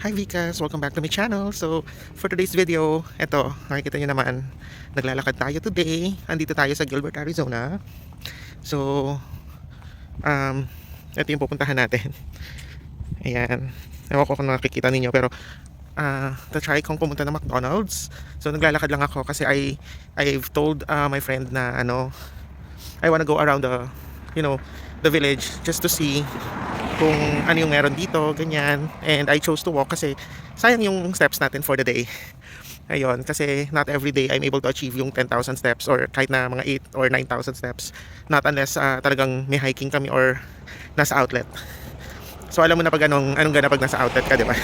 Hi Vikas! Welcome back to my channel. So, for today's video, eto, nakikita nyo naman, naglalakad tayo today. Andito tayo sa Gilbert, Arizona. So, um, ito yung pupuntahan natin. Ayan. Ewan ko kung nakikita ninyo, pero try kong pumunta ng McDonald's. So, naglalakad lang ako kasi I've told my friend na I wanna go around the village just to see kung ano yung meron dito, ganyan. And I chose to walk kasi sayang yung steps natin for the day. Ayun, kasi not every day I'm able to achieve yung 10,000 steps or kahit na mga 8 or 9,000 steps. Not unless talagang may hiking kami or nasa outlet. So alam mo na pag anong gana pag nasa outlet ka, di ba?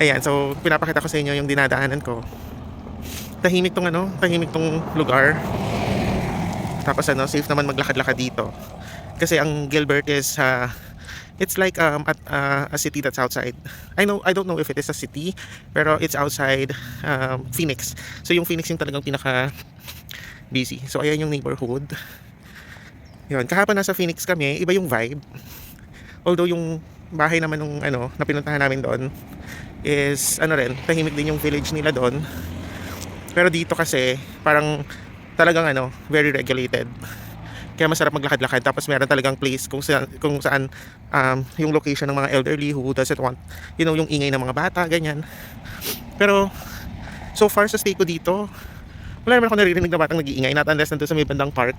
Ayan, so pinapakita ko sa inyo yung dinadaanan ko. Tahimik tong lugar. Tapos safe naman maglakad-lakad dito. Kasi ang Gilbert is it's like a city that's outside. I don't know if it is a city, pero it's outside Phoenix. So yung Phoenix yung talagang pinaka busy. So ayan yung neighborhood. Yun, kahapon nasa Phoenix kami, iba yung vibe. Although yung bahay naman nung na pinuntahan namin doon is rin, tahimik din yung village nila doon. Pero dito kasi parang talagang very regulated. Kaya masarap maglakad-lakad, tapos meron talagang place kung saan yung location ng mga elderly who doesn't want yung ingay ng mga bata, ganyan. Pero so far sa stay ko dito, wala naman ako naririnig na batang nag-iingay, not unless nandun sa may bandang park,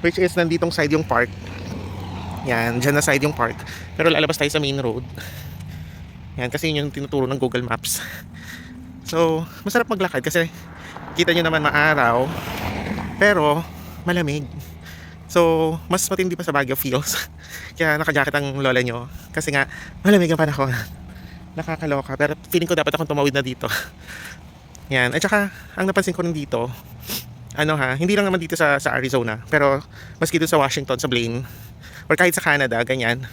which is nanditong side yung park. Yan, dyan na side yung park, pero lalabas tayo sa main road. Yan, kasi yun yung tinuturo ng Google Maps. So masarap maglakad kasi kita nyo naman maaraw, pero malamig. So, mas matindi pa sa Baguio feels. Kaya naka-jacket ang lola nyo. Kasi nga, malamig ang panahon. Nakakaloka. Pero feeling ko dapat akong tumawid na dito. Yan. At saka, ang napansin ko rin dito, hindi lang naman dito sa Arizona. Pero, maski dito sa Washington, sa Blaine, or kahit sa Canada, ganyan.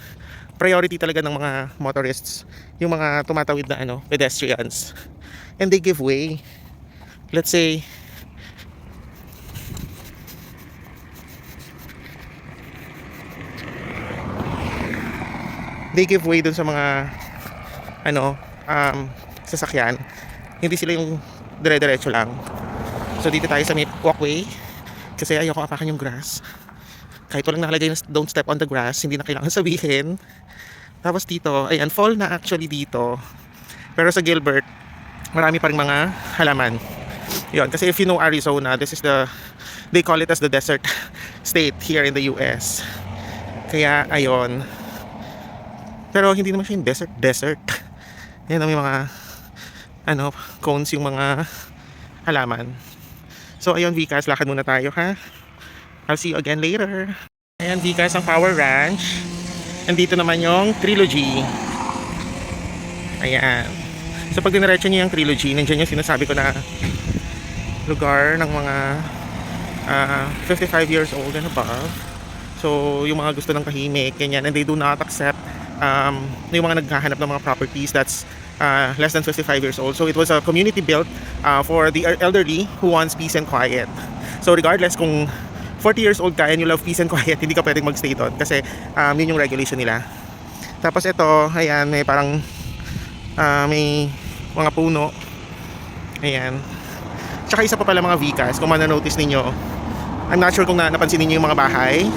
Priority talaga ng mga motorists, yung mga tumatawid na pedestrians. And they give way. Let's say, they give way dun sa mga sasakyan. Hindi sila yung dire-diretso lang. So dito tayo sa may walkway kasi ayoko apakan yung grass. Kahit walang nakalagay na don't step on the grass, hindi na kailangan sabihin. Tapos dito, ayan, fall na actually dito. Pero sa Gilbert, marami pa ring mga halaman. Yun, kasi if you know Arizona, they call it as the desert state here in the US. Kaya ayun, pero hindi naman siya yung desert. Yan, may mga cones yung mga halaman. So ayun Vikas, lakad muna tayo ha. I'll see you again later. Ayan Vikas, ang Power Ranch. Andito naman yung Trilogy. Ayan. So pag diniretso niyo yung Trilogy, nandiyan yung sinasabi ko na lugar ng mga 55 years old and above. So yung mga gusto ng tahimik, ganyan, and they do not accept yung mga naghahanap ng mga properties that's less than 55 years old. So it was a community built for the elderly who wants peace and quiet. So regardless kung 40 years old ka and you love peace and quiet, hindi ka pwedeng magstay doon kasi yun yung regulation nila. Tapos ito, ayan, may parang may mga puno. Ayan. Tsaka isa pa pala mga Vikas, kung mananotice ninyo, I'm not sure kung napansin ninyo yung mga bahay.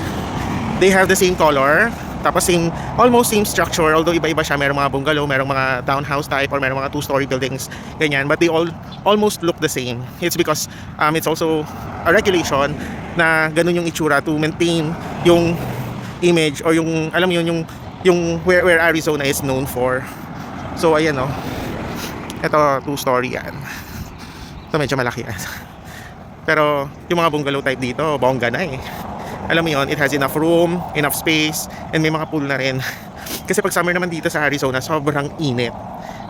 They have the same color. Tapos almost same structure, although iba-iba siya. Merong mga bungalow, merong mga townhouse type, or merong mga two-story buildings, ganyan. But they all almost look the same. It's because it's also a regulation na ganun yung itsura to maintain yung image or yung, alam mo yun, yung where Arizona is known for. So ayan ito two-story yan. Ito medyo malaki yan. Pero yung mga bungalow type dito, bongga na eh. Alam mo yon, it has enough room, enough space, and may mga pool na rin. Kasi pag summer naman dito sa Arizona, sobrang init.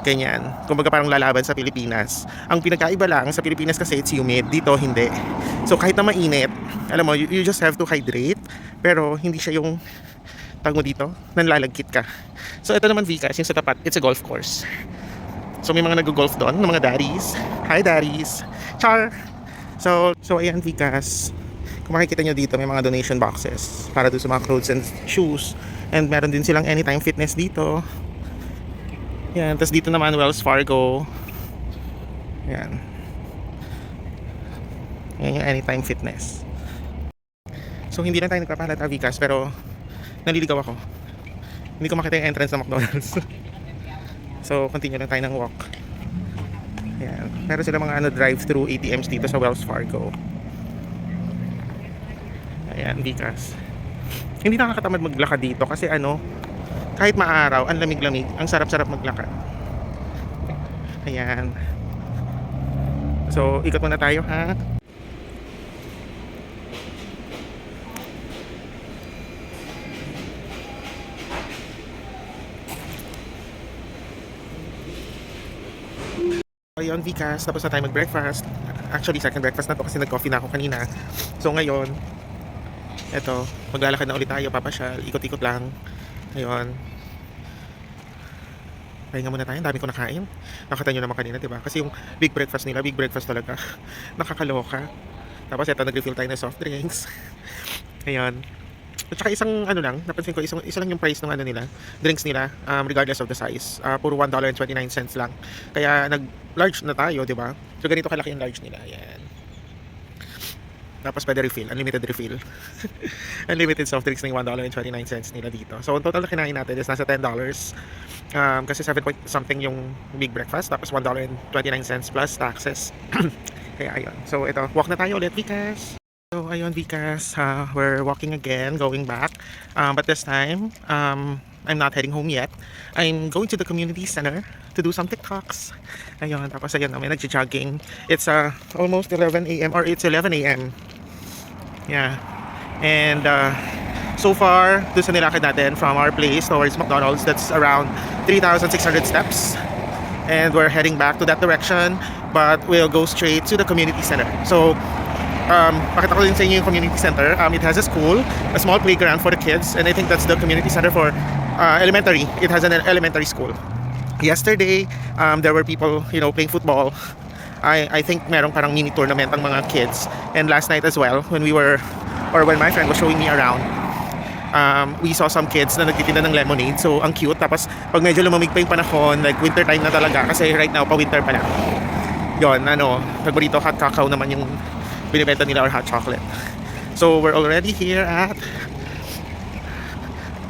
Ganyan. Kumbaga parang lalaban sa Pilipinas. Ang pinagkaiba lang sa Pilipinas kasi it's humid, dito hindi. So kahit na mainit, alam mo, you just have to hydrate. Pero hindi siya yung tag mo dito, nanlalagkit ka. So ito naman Vikas, yung sa tapat, it's a golf course. So may mga nag-golf doon, ng mga daddies. Hi daddies. Char! So ayan Vikas. Kung makikita nyo dito, may mga donation boxes para doon sa mga clothes and shoes. And meron din silang anytime fitness dito. Yan, tapos dito naman Wells Fargo. Yan. Yan yung Anytime Fitness. So hindi lang tayo nagpapahalata Vicas, pero naliligaw ako. Hindi ko makita yung entrance ng McDonald's. So continue lang tayo ng walk. Yan. Meron sila mga drive-thru ATMs dito sa Wells Fargo. Ayan, Vicas. Hindi nakakatamad maglakad dito kasi kahit maaraw, ang lamig-lamig, ang sarap-sarap maglakad. Ayan. So, ikot muna tayo ha. Ayun, Vicas, tapos na tayo mag-breakfast. Actually, second breakfast na to kasi nag-coffee na ako kanina. So ngayon, eto, maglalakad na ulit tayo, papasyal, ikot-ikot lang. Ayun. Pahinga muna tayo, ang dami ko nakain. Nakita nyo naman kanina, diba? Kasi yung big breakfast nila, big breakfast talaga. Nakakaloka. Tapos eto, nag-refill tayo ng soft drinks. Ayun. At saka isang napansin ko, isa lang yung price ng nila, drinks nila, regardless of the size. Puro $1.29 lang. Kaya nag-large na tayo, di ba? So ganito kalaki yung large nila. Ayan. Tapos pwede refill, unlimited refill. Unlimited soft drinks ng $1.29 nila dito. So ang total na kinain natin is nasa $10. Kasi 7 point something yung big breakfast, tapos $1.29 plus taxes. Kaya ayun. So ito, walk na tayo ulit, Vicas. So ayun, Vicas, we're walking again, going back, but this time I'm not heading home yet. I'm going to the community center to do some TikToks. Ayun, tapos ayun, may nagja-jogging. It's almost 11 a.m. or it's 11 a.m. Yeah, and so far doon sa nilakad natin from our place towards McDonald's, that's around 3,600 steps, and we're heading back to that direction, but we'll go straight to the community center. So pakita ko din sa inyo yung community center. It has a school, a small playground for the kids, and I think that's the community center for elementary. It has an elementary school. Yesterday, there were people, playing football. I think merong parang mini tournament ang mga kids. And last night as well, when my friend was showing me around, we saw some kids na nagtitinda ng lemonade. So, ang cute. Tapos, pag medyo lumamig pa yung panahon, like winter time na talaga, kasi right now, pa-winter pa lang. Yun, paborito hot cacao naman yung binibenta nila, or hot chocolate. So we're already here at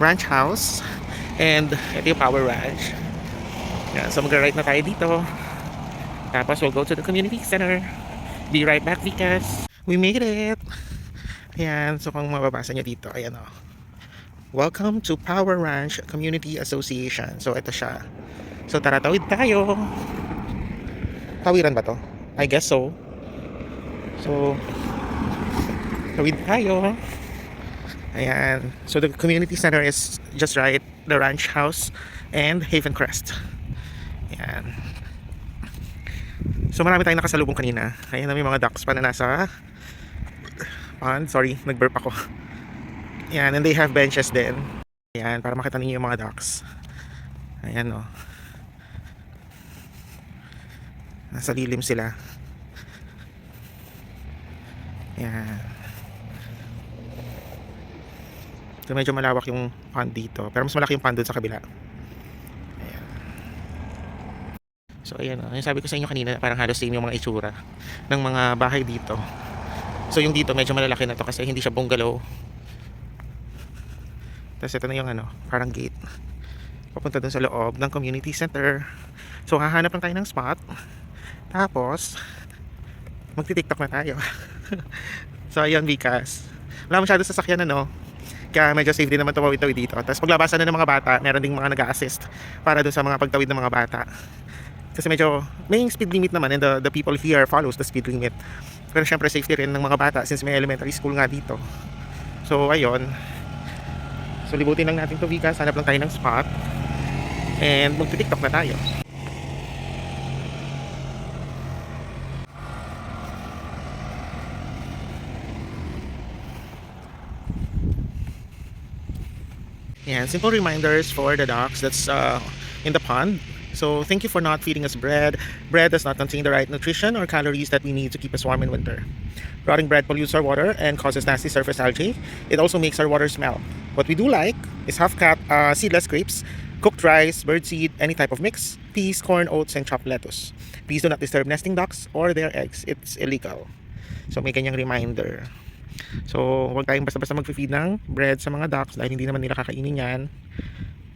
Ranch House, and ito yung Power Ranch. Yeah, so mag-ride na tayo dito. Tapos we'll go to the community center. Be right back, Vicas. We made it. Ayan, so kung mababasa nyo dito, ayan o. Welcome to Power Ranch Community Association. So ito siya. So tara, tawid tayo. Tawiran ba to? I guess so. So, tawid tayo. Ayan. So, the community center is just right. The Ranch House and Haven Crest. Ayan. So, marami tayong nakasalubong kanina. Ayan na, may mga ducks pa na nasa pond. Sorry, nag-burp ako. Ayan, and they have benches din. Ayan, para makita niyo yung mga ducks. Ayan, o. Nasa lilim sila. Yan. So medyo malawak yung pond dito, pero mas malaki yung pond doon sa kabila. Ayan. So ayan, yung sabi ko sa inyo kanina, parang halos same yung mga itsura ng mga bahay dito. So yung dito medyo malalaki na to kasi hindi siya bungalow. Tapos ito na yung parang gate papunta doon sa loob ng community center. So hahanap lang tayo ng spot, tapos magti-TikTok na tayo. So ayun, Vicas, wala masyado sasakyan kaya medyo safe din naman tumawid-tawid dito. Tapos paglabasan na ng mga bata, meron ding mga nag-a-assist para doon sa mga pagtawid ng mga bata, kasi medyo may speed limit naman, and the people here follows the speed limit. Pero syempre safety rin ng mga bata since may elementary school nga dito. So ayun, so libutin lang natin to, Vicas. Hanap lang tayo ng spot and magti-TikTok na tayo. Yeah, simple reminders for the ducks that's in the pond. So thank you for not feeding us bread. Bread does not contain the right nutrition or calories that we need to keep us warm in winter. Rotting bread pollutes our water and causes nasty surface algae. It also makes our water smell. What we do like is half-cut seedless grapes cooked rice, birdseed, any type of mix, peas, corn, oats, and chopped lettuce. Please do not disturb nesting ducks or their eggs. It's illegal. So may kanyang reminder. So huwag tayong basta-basta mag-feed ng bread sa mga ducks dahil hindi naman nila kakainin yan.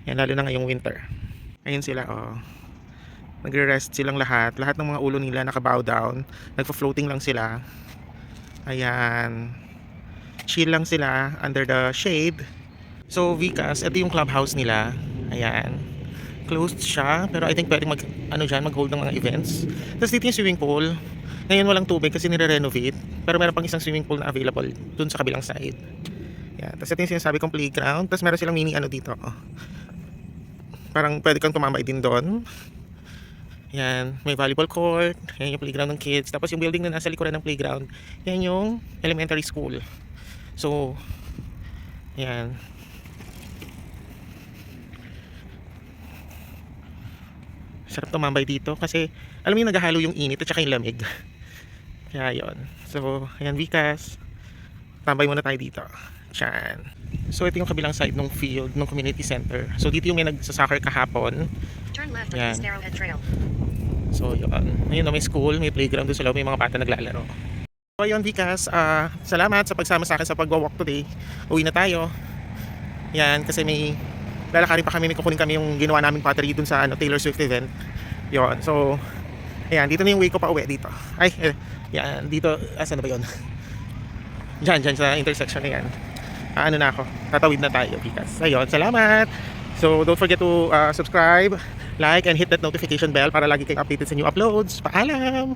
Yan, lalo na ngayong winter. Ayun sila, oh. Nagre-rest silang lahat. Lahat ng mga ulo nila naka-bow down. Nagfa-floating lang sila. Ayan. Chill lang sila under the shade. So Vicas, ito yung clubhouse nila. Ayan. Closed siya, pero I think pwedeng mag-hold ng mga events. Tapos dito yung swimming pool. Ngayon walang tubig kasi nire-renovate. Pero meron pang isang swimming pool na available dun sa kabilang side. Yan. Tapos ito yung sinasabi kong playground. Tapos meron silang mini dito. Oh. Parang pwede kang tumambay din doon. Yan. May volleyball court. Yan yung playground ng kids. Tapos yung building na nasa likuran ng playground, yan yung elementary school. So, yan. Sarap tumambay dito kasi alam mo yung naghahalo yung init at saka yung lamig. Kaya yun. So, ayan Vicas. Tambay muna tayo dito. Diyan. So, ito yung kabilang side ng field ng community center. So, dito yung may nagsasoccer kahapon. Turn left on Yan. East Arrowhead Trail. So, yun. Ngayon na may school, may playground doon sa loob, may mga bata naglalaro. So, ayun Vicas. Salamat sa pagsama sa akin sa pagwa-walk today. Uwi na tayo. Yan, kasi may lalakarin pa kami, may kukunin kami yung ginawa naming pottery dun sa Taylor Swift event. Yun, so ayan, dito na yung way ko pa uwi dito. Ay, yan, dito, asan na ba yun? Diyan sa intersection na yan. Ano na ako, tatawid na tayo, Vicas. Ayun, salamat! So don't forget to subscribe, like, and hit that notification bell para lagi kayong updated sa new uploads. Paalam!